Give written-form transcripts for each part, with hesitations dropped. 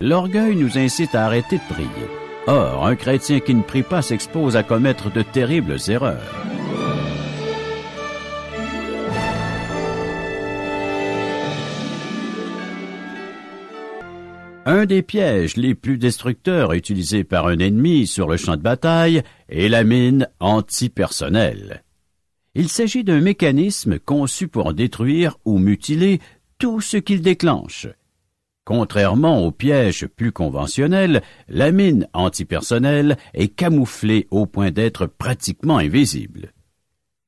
L'orgueil nous incite à arrêter de prier. Or, un chrétien qui ne prie pas s'expose à commettre de terribles erreurs. Un des pièges les plus destructeurs utilisés par un ennemi sur le champ de bataille est la mine antipersonnelle. Il s'agit d'un mécanisme conçu pour détruire ou mutiler tout ce qu'il déclenche. Contrairement aux pièges plus conventionnels, la mine antipersonnelle est camouflée au point d'être pratiquement invisible.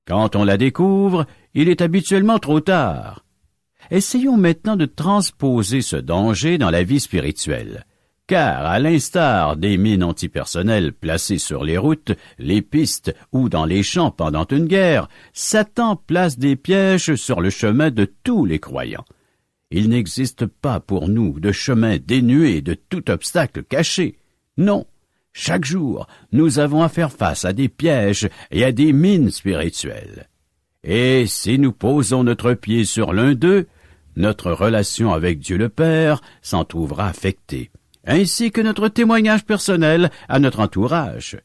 Quand on la découvre, il est habituellement trop tard. Essayons maintenant de transposer ce danger dans la vie spirituelle, car à l'instar des mines antipersonnelles placées sur les routes, les pistes ou dans les champs pendant une guerre, Satan place des pièges sur le chemin de tous les croyants. Il n'existe pas pour nous de chemin dénué de tout obstacle caché. Non, chaque jour, nous avons à faire face à des pièges et à des mines spirituelles. Et si nous posons notre pied sur l'un d'eux, notre relation avec Dieu le Père s'en trouvera affectée, ainsi que notre témoignage personnel à notre entourage.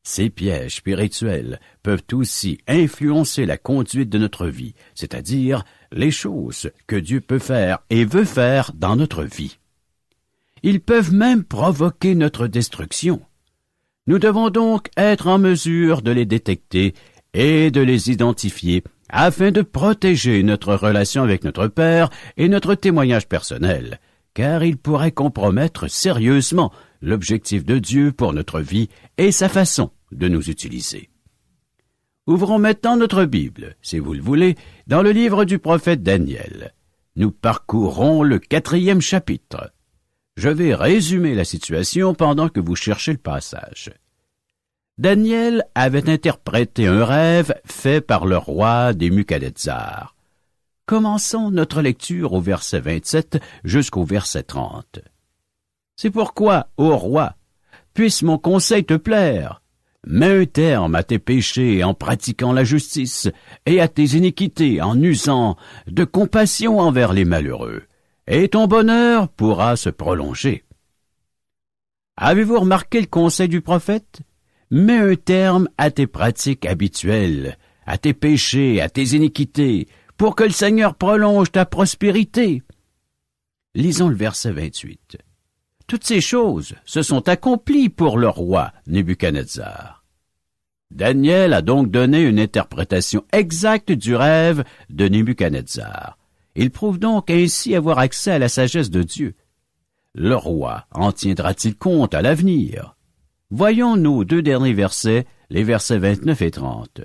Ces pièges spirituels peuvent aussi influencer la conduite de notre vie, c'est-à-dire les choses que Dieu peut faire et veut faire dans notre vie. Ils peuvent même provoquer notre destruction. Nous devons donc être en mesure de les détecter et de les identifier afin de protéger notre relation avec notre Père et notre témoignage personnel, car ils pourraient compromettre sérieusement l'objectif de Dieu pour notre vie et sa façon de nous utiliser. Ouvrons maintenant notre Bible, si vous le voulez, dans le livre du prophète Daniel. Nous parcourrons le 4e chapitre. Je vais résumer la situation pendant que vous cherchez le passage. Daniel avait interprété un rêve fait par le roi Nebuchadnezzar. Commençons notre lecture au verset 27 jusqu'au verset 30. « C'est pourquoi, ô roi, puisse mon conseil te plaire. Mets un terme à tes péchés en pratiquant la justice et à tes iniquités en usant de compassion envers les malheureux, et ton bonheur pourra se prolonger. » Avez-vous remarqué le conseil du prophète? Mets un terme à tes pratiques habituelles, à tes péchés, à tes iniquités, pour que le Seigneur prolonge ta prospérité. Lisons le verset 28. Toutes ces choses se sont accomplies pour le roi Nebuchadnezzar. Daniel a donc donné une interprétation exacte du rêve de Nebuchadnezzar. Il prouve donc ainsi avoir accès à la sagesse de Dieu. Le roi en tiendra-t-il compte à l'avenir? Voyons nos 2 derniers versets, les versets 29 et 30.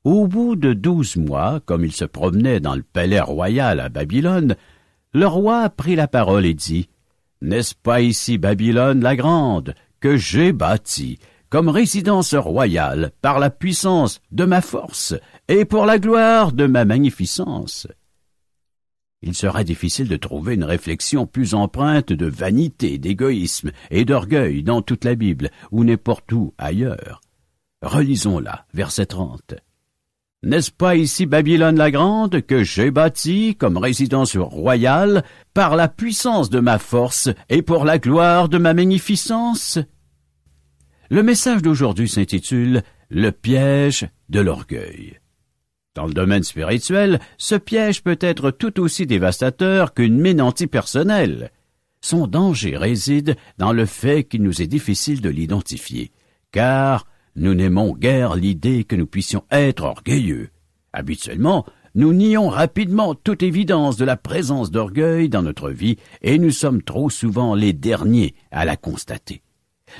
Au bout de 12 mois, comme il se promenait dans le palais royal à Babylone, le roi prit la parole et dit, « N'est-ce pas ici Babylone la grande, que j'ai bâtie, comme résidence royale, par la puissance de ma force et pour la gloire de ma magnificence? » Il sera difficile de trouver une réflexion plus empreinte de vanité, d'égoïsme et d'orgueil dans toute la Bible, ou n'importe où ailleurs. Relisons-la, verset 30. « N'est-ce pas ici Babylone la grande, que j'ai bâtie comme résidence royale, par la puissance de ma force et pour la gloire de ma magnificence? » Le message d'aujourd'hui s'intitule « Le piège de l'orgueil ». Dans le domaine spirituel, ce piège peut être tout aussi dévastateur qu'une mine antipersonnelle. Son danger réside dans le fait qu'il nous est difficile de l'identifier, car nous n'aimons guère l'idée que nous puissions être orgueilleux. Habituellement, nous nions rapidement toute évidence de la présence d'orgueil dans notre vie et nous sommes trop souvent les derniers à la constater.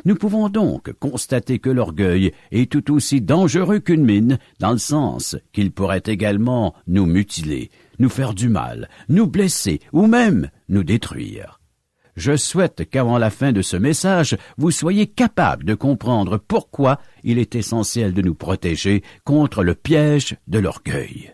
Nous pouvons donc constater que l'orgueil est tout aussi dangereux qu'une mine, dans le sens qu'il pourrait également nous mutiler, nous faire du mal, nous blesser ou même nous détruire. Je souhaite qu'avant la fin de ce message, vous soyez capables de comprendre pourquoi il est essentiel de nous protéger contre le piège de l'orgueil.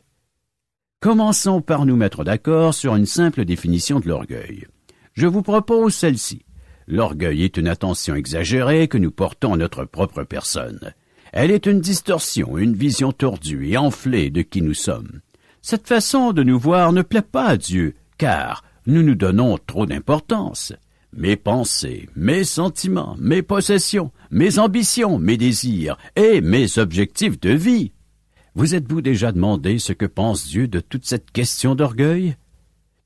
Commençons par nous mettre d'accord sur une simple définition de l'orgueil. Je vous propose celle-ci. L'orgueil est une attention exagérée que nous portons à notre propre personne. Elle est une distorsion, une vision tordue et enflée de qui nous sommes. Cette façon de nous voir ne plaît pas à Dieu, car nous nous donnons trop d'importance. mes pensées, mes sentiments, mes possessions, mes ambitions, mes désirs et mes objectifs de vie. Vous êtes-vous déjà demandé ce que pense Dieu de toute cette question d'orgueil?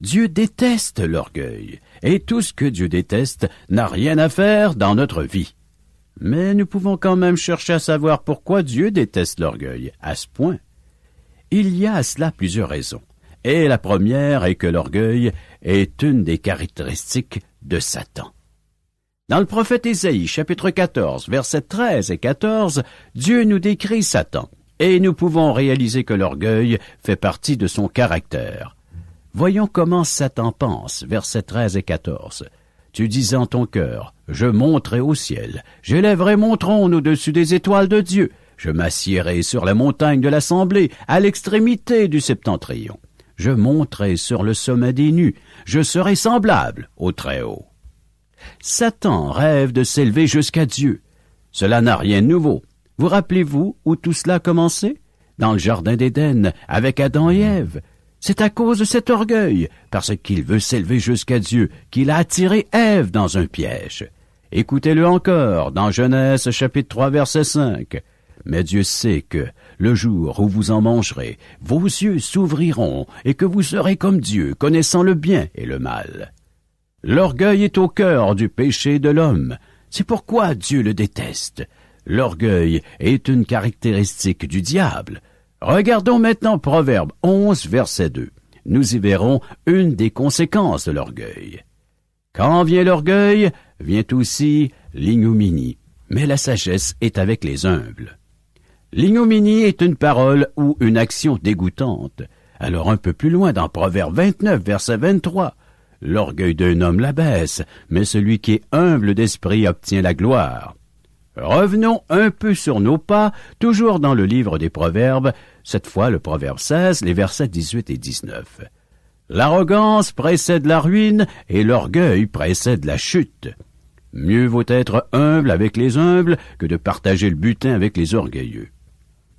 Dieu déteste l'orgueil, et tout ce que Dieu déteste n'a rien à faire dans notre vie. Mais nous pouvons quand même chercher à savoir pourquoi Dieu déteste l'orgueil à ce point. Il y a à cela plusieurs raisons. Et la première est que l'orgueil est une des caractéristiques de Satan. Dans le prophète Ésaïe, chapitre 14, versets 13 et 14, Dieu nous décrit Satan, et nous pouvons réaliser que l'orgueil fait partie de son caractère. Voyons comment Satan pense, versets 13 et 14. « Tu disais en ton cœur, je monterai au ciel, j'élèverai mon trône au-dessus des étoiles de Dieu, je m'assiérai sur la montagne de l'assemblée, à l'extrémité du septentrion. Je monterai sur le sommet des nues, je serai semblable au Très-Haut. » Satan rêve de s'élever jusqu'à Dieu. Cela n'a rien de nouveau. Vous rappelez-vous où tout cela a commencé? Dans le jardin d'Éden, avec Adam et Ève. C'est à cause de cet orgueil, parce qu'il veut s'élever jusqu'à Dieu, qu'il a attiré Ève dans un piège. Écoutez-le encore, dans Genèse chapitre 3, verset 5. « Mais Dieu sait que, le jour où vous en mangerez, vos yeux s'ouvriront et que vous serez comme Dieu, connaissant le bien et le mal. » L'orgueil est au cœur du péché de l'homme. C'est pourquoi Dieu le déteste. L'orgueil est une caractéristique du diable. Regardons maintenant Proverbe 11, verset 2. Nous y verrons une des conséquences de l'orgueil. Quand vient l'orgueil, vient aussi l'ignominie, mais la sagesse est avec les humbles. L'ignominie est une parole ou une action dégoûtante. Alors un peu plus loin dans Proverbe 29, verset 23, l'orgueil d'un homme l'abaisse, mais celui qui est humble d'esprit obtient la gloire. Revenons un peu sur nos pas, toujours dans le livre des Proverbes, cette fois le Proverbe 16, les versets 18 et 19. L'arrogance précède la ruine et l'orgueil précède la chute. Mieux vaut être humble avec les humbles que de partager le butin avec les orgueilleux.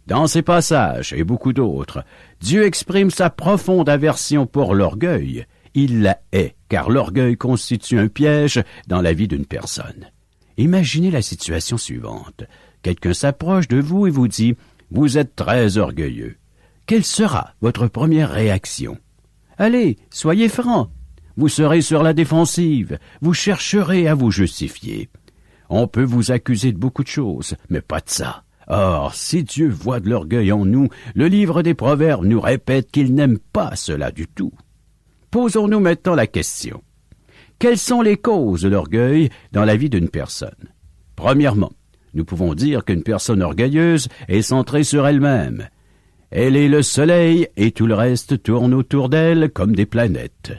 Dans ces passages et beaucoup d'autres, Dieu exprime sa profonde aversion pour l'orgueil. Il la hait, car l'orgueil constitue un piège dans la vie d'une personne. Imaginez la situation suivante. Quelqu'un s'approche de vous et vous dit « Vous êtes très orgueilleux ». Quelle sera votre première réaction? Allez, soyez franc. Vous serez sur la défensive. Vous chercherez à vous justifier. On peut vous accuser de beaucoup de choses, mais pas de ça. Or, si Dieu voit de l'orgueil en nous, le livre des Proverbes nous répète qu'il n'aime pas cela du tout. Posons-nous maintenant la question. Quelles sont les causes de l'orgueil dans la vie d'une personne? Premièrement, nous pouvons dire qu'une personne orgueilleuse est centrée sur elle-même. Elle est le soleil et tout le reste tourne autour d'elle comme des planètes.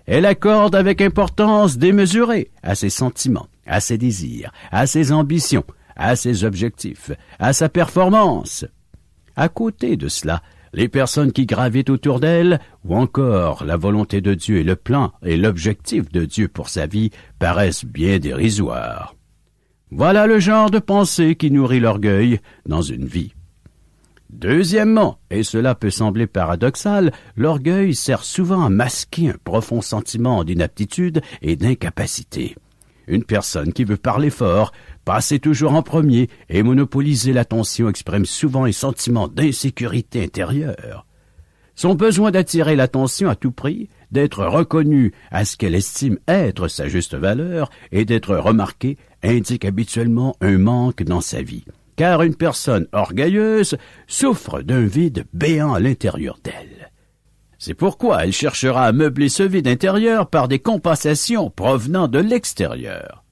Elle accorde avec importance démesurée à ses sentiments, à ses désirs, à ses ambitions, à ses objectifs, à sa performance. À côté de cela, les personnes qui gravitent autour d'elle, ou encore la volonté de Dieu et le plan et l'objectif de Dieu pour sa vie, paraissent bien dérisoires. Voilà le genre de pensée qui nourrit l'orgueil dans une vie. Deuxièmement, et cela peut sembler paradoxal, l'orgueil sert souvent à masquer un profond sentiment d'inaptitude et d'incapacité. Une personne qui veut parler fort, passer toujours en premier et monopoliser l'attention exprime souvent un sentiment d'insécurité intérieure. Son besoin d'attirer l'attention à tout prix, d'être reconnue à ce qu'elle estime être sa juste valeur et d'être remarquée indique habituellement un manque dans sa vie. Car une personne orgueilleuse souffre d'un vide béant à l'intérieur d'elle. C'est pourquoi elle cherchera à meubler ce vide intérieur par des compensations provenant de l'extérieur.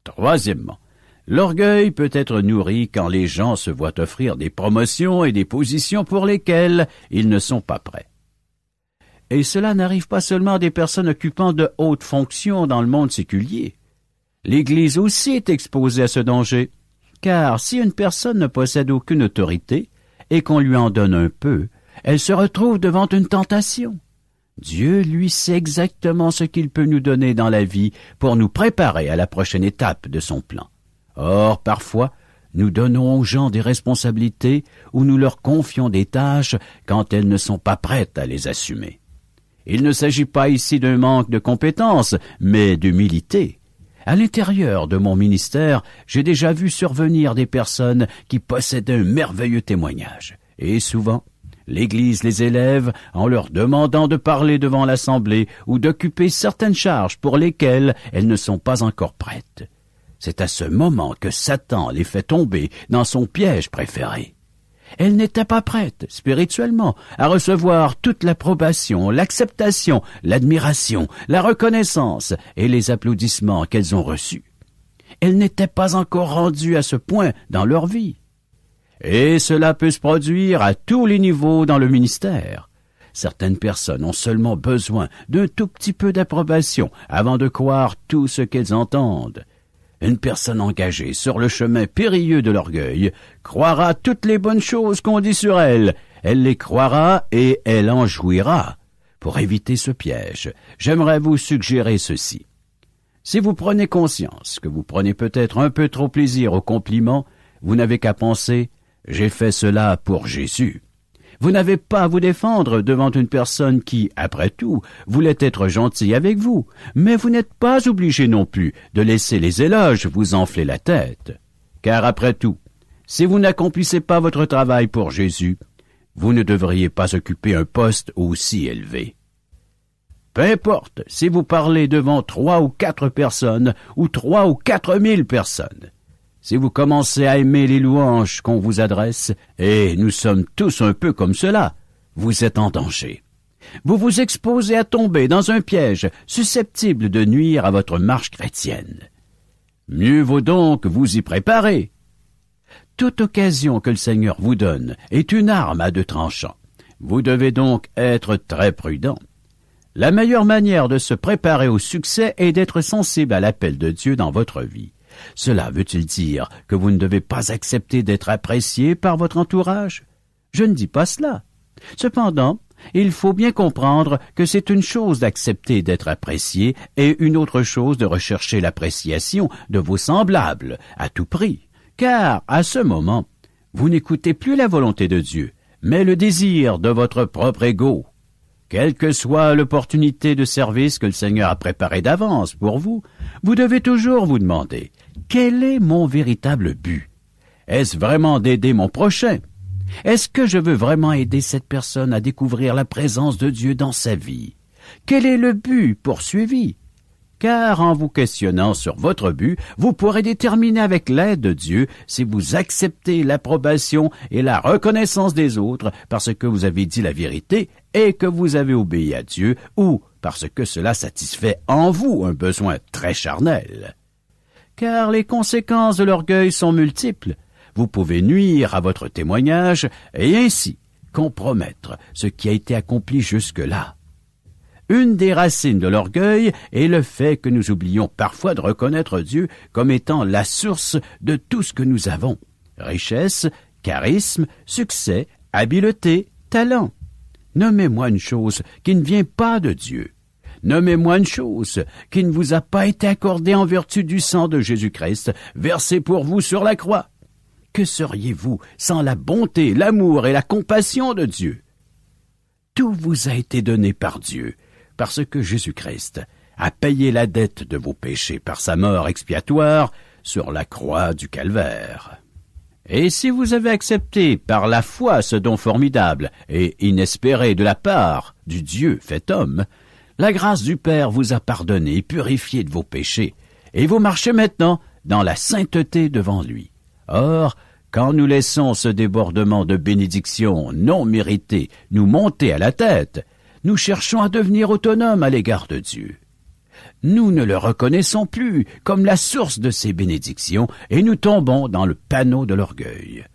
Troisièmement, l'orgueil peut être nourri quand les gens se voient offrir des promotions et des positions pour lesquelles ils ne sont pas prêts. Et cela n'arrive pas seulement à des personnes occupant de hautes fonctions dans le monde séculier. L'Église aussi est exposée à ce danger. Car si une personne ne possède aucune autorité et qu'on lui en donne un peu, elle se retrouve devant une tentation. Dieu, lui, sait exactement ce qu'il peut nous donner dans la vie pour nous préparer à la prochaine étape de son plan. Or, parfois, nous donnons aux gens des responsabilités ou nous leur confions des tâches quand elles ne sont pas prêtes à les assumer. Il ne s'agit pas ici d'un manque de compétences, mais d'humilité. À l'intérieur de mon ministère, j'ai déjà vu survenir des personnes qui possédaient un merveilleux témoignage. Et souvent, l'Église les élève en leur demandant de parler devant l'Assemblée ou d'occuper certaines charges pour lesquelles elles ne sont pas encore prêtes. C'est à ce moment que Satan les fait tomber dans son piège préféré. Elles n'étaient pas prêtes, spirituellement, à recevoir toute l'approbation, l'acceptation, l'admiration, la reconnaissance et les applaudissements qu'elles ont reçus. Elles n'étaient pas encore rendues à ce point dans leur vie. Et cela peut se produire à tous les niveaux dans le ministère. Certaines personnes ont seulement besoin d'un tout petit peu d'approbation avant de croire tout ce qu'elles entendent. Une personne engagée sur le chemin périlleux de l'orgueil croira toutes les bonnes choses qu'on dit sur elle. Elle les croira et elle en jouira. Pour éviter ce piège, j'aimerais vous suggérer ceci. Si vous prenez conscience que vous prenez peut-être un peu trop plaisir aux compliments, vous n'avez qu'à penser « j'ai fait cela pour Jésus ». Vous n'avez pas à vous défendre devant une personne qui, après tout, voulait être gentille avec vous, mais vous n'êtes pas obligé non plus de laisser les éloges vous enfler la tête. Car après tout, si vous n'accomplissez pas votre travail pour Jésus, vous ne devriez pas occuper un poste aussi élevé. Peu importe si vous parlez devant 3 ou 4 personnes ou 3 ou 4 000 personnes. Si vous commencez à aimer les louanges qu'on vous adresse, et nous sommes tous un peu comme cela, vous êtes en danger. Vous vous exposez à tomber dans un piège susceptible de nuire à votre marche chrétienne. Mieux vaut donc vous y préparer. Toute occasion que le Seigneur vous donne est une arme à 2 tranchants. Vous devez donc être très prudent. La meilleure manière de se préparer au succès est d'être sensible à l'appel de Dieu dans votre vie. Cela veut-il dire que vous ne devez pas accepter d'être apprécié par votre entourage? Je ne dis pas cela. Cependant, il faut bien comprendre que c'est une chose d'accepter d'être apprécié et une autre chose de rechercher l'appréciation de vos semblables à tout prix. Car, à ce moment, vous n'écoutez plus la volonté de Dieu, mais le désir de votre propre ego. Quelle que soit l'opportunité de service que le Seigneur a préparée d'avance pour vous, vous devez toujours vous demander « Quel est mon véritable but? Est-ce vraiment d'aider mon prochain? Est-ce que je veux vraiment aider cette personne à découvrir la présence de Dieu dans sa vie? Quel est le but poursuivi? » Car en vous questionnant sur votre but, vous pourrez déterminer avec l'aide de Dieu si vous acceptez l'approbation et la reconnaissance des autres parce que vous avez dit la vérité et que vous avez obéi à Dieu ou parce que cela satisfait en vous un besoin très charnel. Car les conséquences de l'orgueil sont multiples. Vous pouvez nuire à votre témoignage et ainsi compromettre ce qui a été accompli jusque-là. Une des racines de l'orgueil est le fait que nous oublions parfois de reconnaître Dieu comme étant la source de tout ce que nous avons. Richesse, charisme, succès, habileté, talent. Nommez-moi une chose qui ne vient pas de Dieu. Nommez-moi une chose qui ne vous a pas été accordée en vertu du sang de Jésus-Christ, versé pour vous sur la croix. Que seriez-vous sans la bonté, l'amour et la compassion de Dieu? Tout vous a été donné par Dieu, parce que Jésus-Christ a payé la dette de vos péchés par sa mort expiatoire sur la croix du Calvaire. Et si vous avez accepté par la foi ce don formidable et inespéré de la part du Dieu fait homme, la grâce du Père vous a pardonné et purifié de vos péchés, et vous marchez maintenant dans la sainteté devant lui. Or, quand nous laissons ce débordement de bénédictions non méritées nous monter à la tête, nous cherchons à devenir autonomes à l'égard de Dieu. Nous ne le reconnaissons plus comme la source de ces bénédictions et nous tombons dans le panneau de l'orgueil.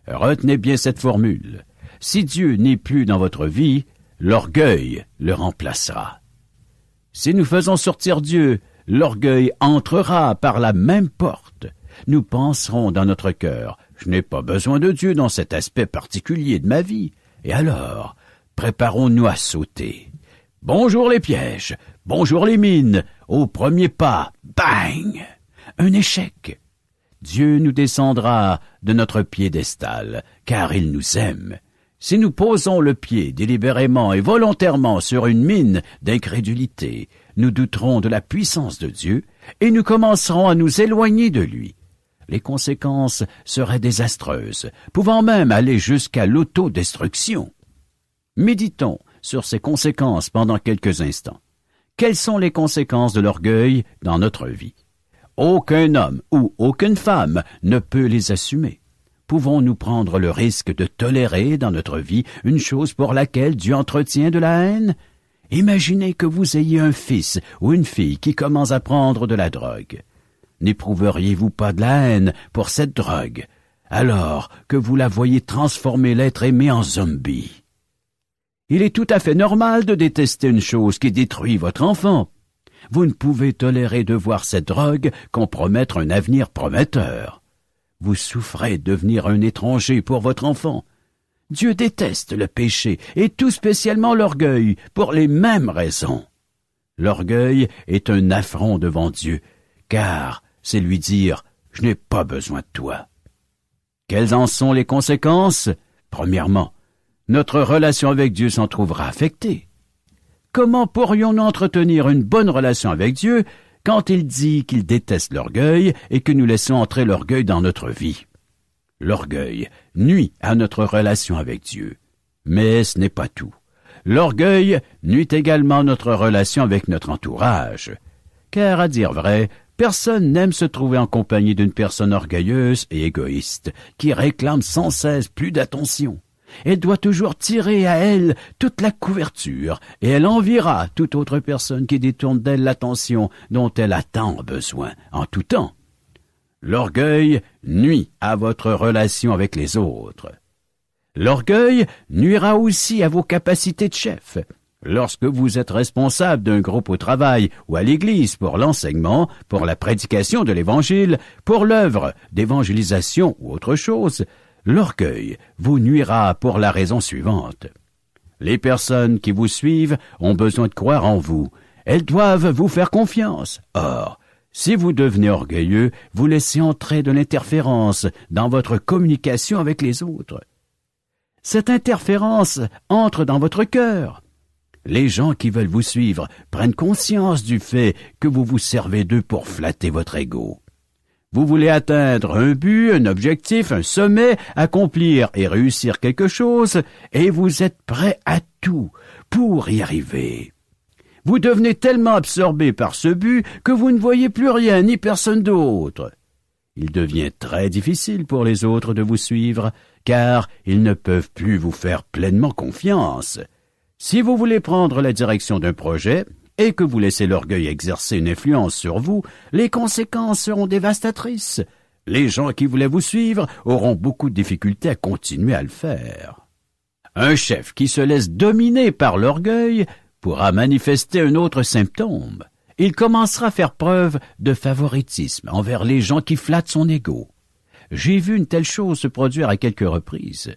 Retenez bien cette formule. Si Dieu n'est plus dans votre vie, l'orgueil le remplacera. Si nous faisons sortir Dieu, l'orgueil entrera par la même porte. Nous penserons dans notre cœur, je n'ai pas besoin de Dieu dans cet aspect particulier de ma vie. Et alors, préparons-nous à sauter. Bonjour les pièges, bonjour les mines, au premier pas, bang! Un échec. Dieu nous descendra de notre piédestal, car il nous aime. Si nous posons le pied délibérément et volontairement sur une mine d'incrédulité, nous douterons de la puissance de Dieu et nous commencerons à nous éloigner de lui. Les conséquences seraient désastreuses, pouvant même aller jusqu'à l'autodestruction. Méditons sur ces conséquences pendant quelques instants. Quelles sont les conséquences de l'orgueil dans notre vie? Aucun homme ou aucune femme ne peut les assumer. Pouvons-nous prendre le risque de tolérer dans notre vie une chose pour laquelle Dieu entretient de la haine? Imaginez que vous ayez un fils ou une fille qui commence à prendre de la drogue. N'éprouveriez-vous pas de la haine pour cette drogue, alors que vous la voyez transformer l'être aimé en zombie? Il est tout à fait normal de détester une chose qui détruit votre enfant. Vous ne pouvez tolérer de voir cette drogue compromettre un avenir prometteur. Vous souffrez de devenir un étranger pour votre enfant. Dieu déteste le péché et tout spécialement l'orgueil pour les mêmes raisons. L'orgueil est un affront devant Dieu, car c'est lui dire « Je n'ai pas besoin de toi ». Quelles en sont les conséquences? Premièrement, notre relation avec Dieu s'en trouvera affectée. Comment pourrions-nous entretenir une bonne relation avec Dieu quand il dit qu'il déteste l'orgueil et que nous laissons entrer l'orgueil dans notre vie? L'orgueil nuit à notre relation avec Dieu. Mais ce n'est pas tout. L'orgueil nuit également à notre relation avec notre entourage. Car, à dire vrai, personne n'aime se trouver en compagnie d'une personne orgueilleuse et égoïste, qui réclame sans cesse plus d'attention. Elle doit toujours tirer à elle toute la couverture, et elle enviera toute autre personne qui détourne d'elle l'attention dont elle a tant besoin, en tout temps. L'orgueil nuit à votre relation avec les autres. L'orgueil nuira aussi à vos capacités de chef. Lorsque vous êtes responsable d'un groupe au travail ou à l'église pour l'enseignement, pour la prédication de l'Évangile, pour l'œuvre d'évangélisation ou autre chose, l'orgueil vous nuira pour la raison suivante. Les personnes qui vous suivent ont besoin de croire en vous. Elles doivent vous faire confiance. Or, si vous devenez orgueilleux, vous laissez entrer de l'interférence dans votre communication avec les autres. Cette interférence entre dans votre cœur. Les gens qui veulent vous suivre prennent conscience du fait que vous vous servez d'eux pour flatter votre ego. Vous voulez atteindre un but, un objectif, un sommet, accomplir et réussir quelque chose, et vous êtes prêt à tout pour y arriver. Vous devenez tellement absorbé par ce but que vous ne voyez plus rien ni personne d'autre. Il devient très difficile pour les autres de vous suivre, car ils ne peuvent plus vous faire pleinement confiance. Si vous voulez prendre la direction d'un projet et que vous laissez l'orgueil exercer une influence sur vous, les conséquences seront dévastatrices. Les gens qui voulaient vous suivre auront beaucoup de difficultés à continuer à le faire. Un chef qui se laisse dominer par l'orgueil pourra manifester un autre symptôme. Il commencera à faire preuve de favoritisme envers les gens qui flattent son ego. J'ai vu une telle chose se produire à quelques reprises.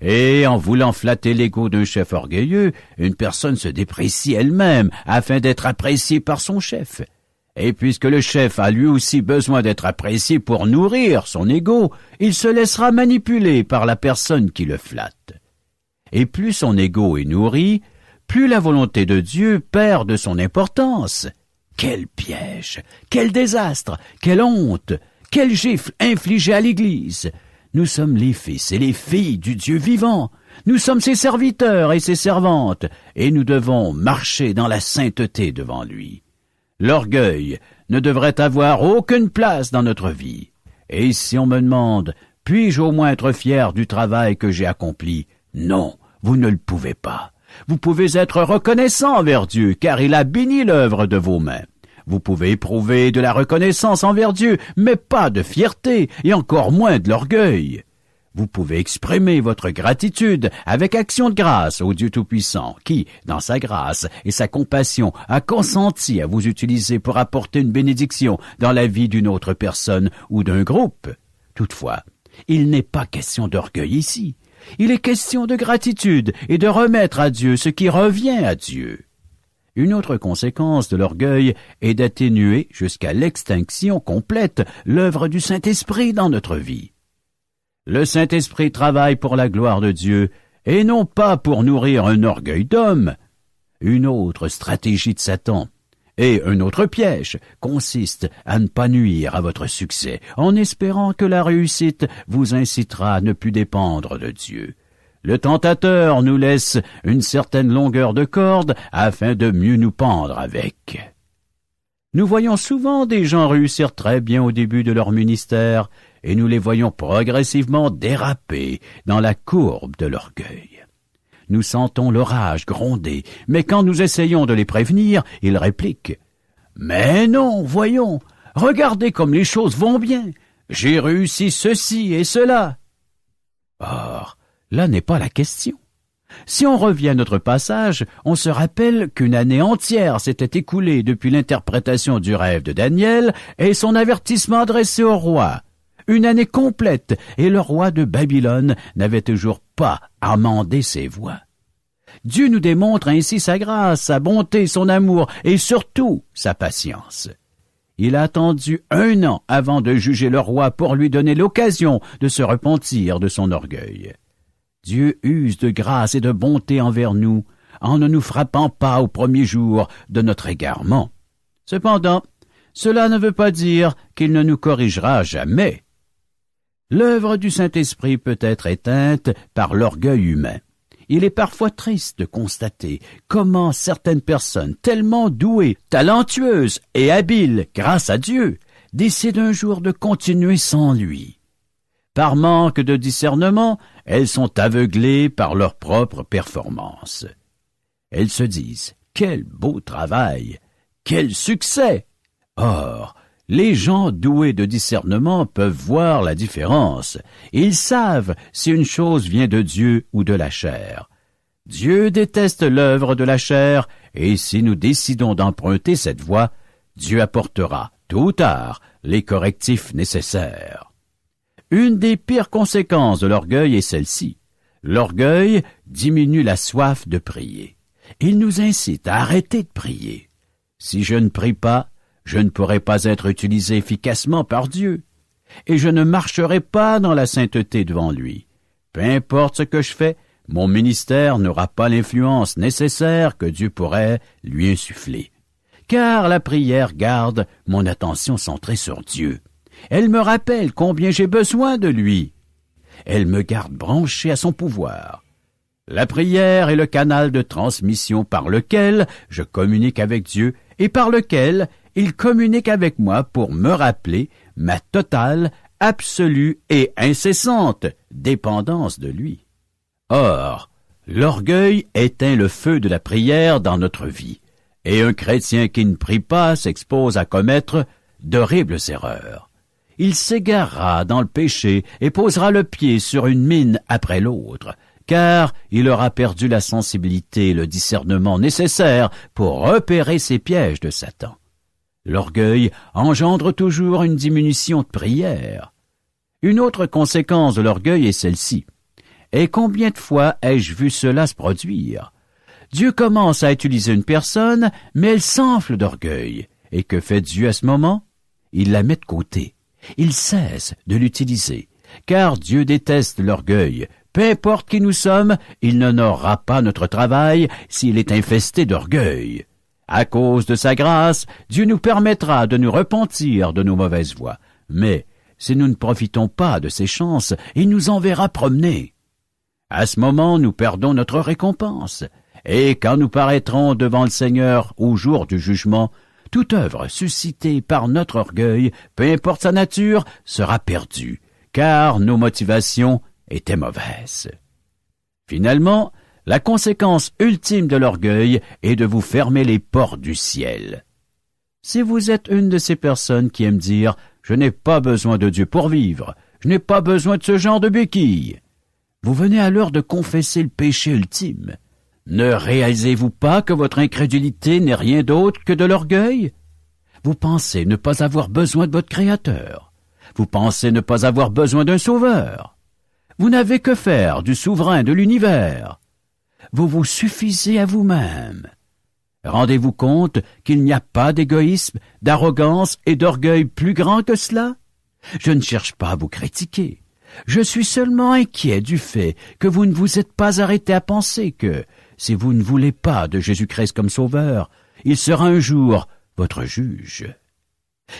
Et en voulant flatter l'ego d'un chef orgueilleux, une personne se déprécie elle-même afin d'être appréciée par son chef. Et puisque le chef a lui aussi besoin d'être apprécié pour nourrir son ego, il se laissera manipuler par la personne qui le flatte. Et plus son ego est nourri, plus la volonté de Dieu perd de son importance. Quel piège! Quel désastre! Quelle honte! Quelle gifle infligée à l'Église! Nous sommes les fils et les filles du Dieu vivant. Nous sommes ses serviteurs et ses servantes, et nous devons marcher dans la sainteté devant lui. L'orgueil ne devrait avoir aucune place dans notre vie. Et si on me demande, puis-je au moins être fier du travail que j'ai accompli? Non, vous ne le pouvez pas. Vous pouvez être reconnaissant envers Dieu, car il a béni l'œuvre de vos mains. Vous pouvez éprouver de la reconnaissance envers Dieu, mais pas de fierté, et encore moins de l'orgueil. Vous pouvez exprimer votre gratitude avec action de grâce au Dieu Tout-Puissant, qui, dans sa grâce et sa compassion, a consenti à vous utiliser pour apporter une bénédiction dans la vie d'une autre personne ou d'un groupe. Toutefois, il n'est pas question d'orgueil ici. Il est question de gratitude et de remettre à Dieu ce qui revient à Dieu. Une autre conséquence de l'orgueil est d'atténuer jusqu'à l'extinction complète l'œuvre du Saint-Esprit dans notre vie. Le Saint-Esprit travaille pour la gloire de Dieu et non pas pour nourrir un orgueil d'homme. Une autre stratégie de Satan Et un autre piège consiste à ne pas nuire à votre succès, en espérant que la réussite vous incitera à ne plus dépendre de Dieu. Le tentateur nous laisse une certaine longueur de corde afin de mieux nous pendre avec. Nous voyons souvent des gens réussir très bien au début de leur ministère, et nous les voyons progressivement déraper dans la courbe de l'orgueil. Nous sentons l'orage gronder, mais quand nous essayons de les prévenir, ils répliquent « Mais non, voyons, regardez comme les choses vont bien, j'ai réussi ceci et cela. » Or, là n'est pas la question. Si on revient à notre passage, on se rappelle qu'une année entière s'était écoulée depuis l'interprétation du rêve de Daniel et son avertissement adressé au roi. Une année complète, et le roi de Babylone n'avait toujours pas amendé ses voies. Dieu nous démontre ainsi sa grâce, sa bonté, son amour et surtout sa patience. Il a attendu 1 an avant de juger le roi pour lui donner l'occasion de se repentir de son orgueil. Dieu use de grâce et de bonté envers nous en ne nous frappant pas au premier jour de notre égarement. Cependant, cela ne veut pas dire qu'il ne nous corrigera jamais. L'œuvre du Saint-Esprit peut être éteinte par l'orgueil humain. Il est parfois triste de constater comment certaines personnes tellement douées, talentueuses et habiles grâce à Dieu décident un jour de continuer sans lui. Par manque de discernement, elles sont aveuglées par leur propre performance. Elles se disent « Quel beau travail! Quel succès !» Or, les gens doués de discernement peuvent voir la différence. Ils savent si une chose vient de Dieu ou de la chair. Dieu déteste l'œuvre de la chair, et si nous décidons d'emprunter cette voie, Dieu apportera, tôt ou tard, les correctifs nécessaires. Une des pires conséquences de l'orgueil est celle-ci. L'orgueil diminue la soif de prier. Il nous incite à arrêter de prier. Si je ne prie pas, je ne pourrai pas être utilisé efficacement par Dieu, et je ne marcherai pas dans la sainteté devant lui. Peu importe ce que je fais, mon ministère n'aura pas l'influence nécessaire que Dieu pourrait lui insuffler. Car la prière garde mon attention centrée sur Dieu. Elle me rappelle combien j'ai besoin de lui. Elle me garde branché à son pouvoir. La prière est le canal de transmission par lequel je communique avec Dieu et par lequel il communique avec moi pour me rappeler ma totale, absolue et incessante dépendance de lui. Or, l'orgueil éteint le feu de la prière dans notre vie, et un chrétien qui ne prie pas s'expose à commettre d'horribles erreurs. Il s'égarera dans le péché et posera le pied sur une mine après l'autre, car il aura perdu la sensibilité et le discernement nécessaires pour repérer ces pièges de Satan. L'orgueil engendre toujours une diminution de prière. Une autre conséquence de l'orgueil est celle-ci. Et combien de fois ai-je vu cela se produire? Dieu commence à utiliser une personne, mais elle s'enfle d'orgueil. Et que fait Dieu à ce moment? Il la met de côté. Il cesse de l'utiliser. Car Dieu déteste l'orgueil. Peu importe qui nous sommes, il n'honorera pas notre travail s'il est infesté d'orgueil. À cause de sa grâce, Dieu nous permettra de nous repentir de nos mauvaises voies. Mais si nous ne profitons pas de ces chances, il nous enverra promener. À ce moment, nous perdons notre récompense. Et quand nous paraîtrons devant le Seigneur au jour du jugement, toute œuvre suscitée par notre orgueil, peu importe sa nature, sera perdue, car nos motivations étaient mauvaises. Finalement, la conséquence ultime de l'orgueil est de vous fermer les portes du ciel. Si vous êtes une de ces personnes qui aiment dire « Je n'ai pas besoin de Dieu pour vivre, je n'ai pas besoin de ce genre de béquilles », vous venez alors de confesser le péché ultime. Ne réalisez-vous pas que votre incrédulité n'est rien d'autre que de l'orgueil? Vous pensez ne pas avoir besoin de votre Créateur. Vous pensez ne pas avoir besoin d'un Sauveur. Vous n'avez que faire du souverain de l'univers. Vous vous suffisez à vous-même. Rendez-vous compte qu'il n'y a pas d'égoïsme, d'arrogance et d'orgueil plus grand que cela? Je ne cherche pas à vous critiquer. Je suis seulement inquiet du fait que vous ne vous êtes pas arrêté à penser que, si vous ne voulez pas de Jésus-Christ comme Sauveur, il sera un jour votre juge.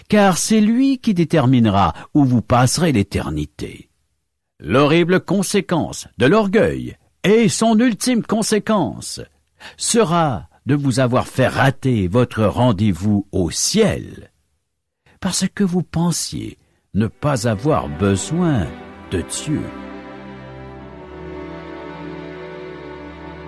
Car c'est lui qui déterminera où vous passerez l'éternité. L'horrible conséquence de l'orgueil et son ultime conséquence sera de vous avoir fait rater votre rendez-vous au ciel, parce que vous pensiez ne pas avoir besoin de Dieu.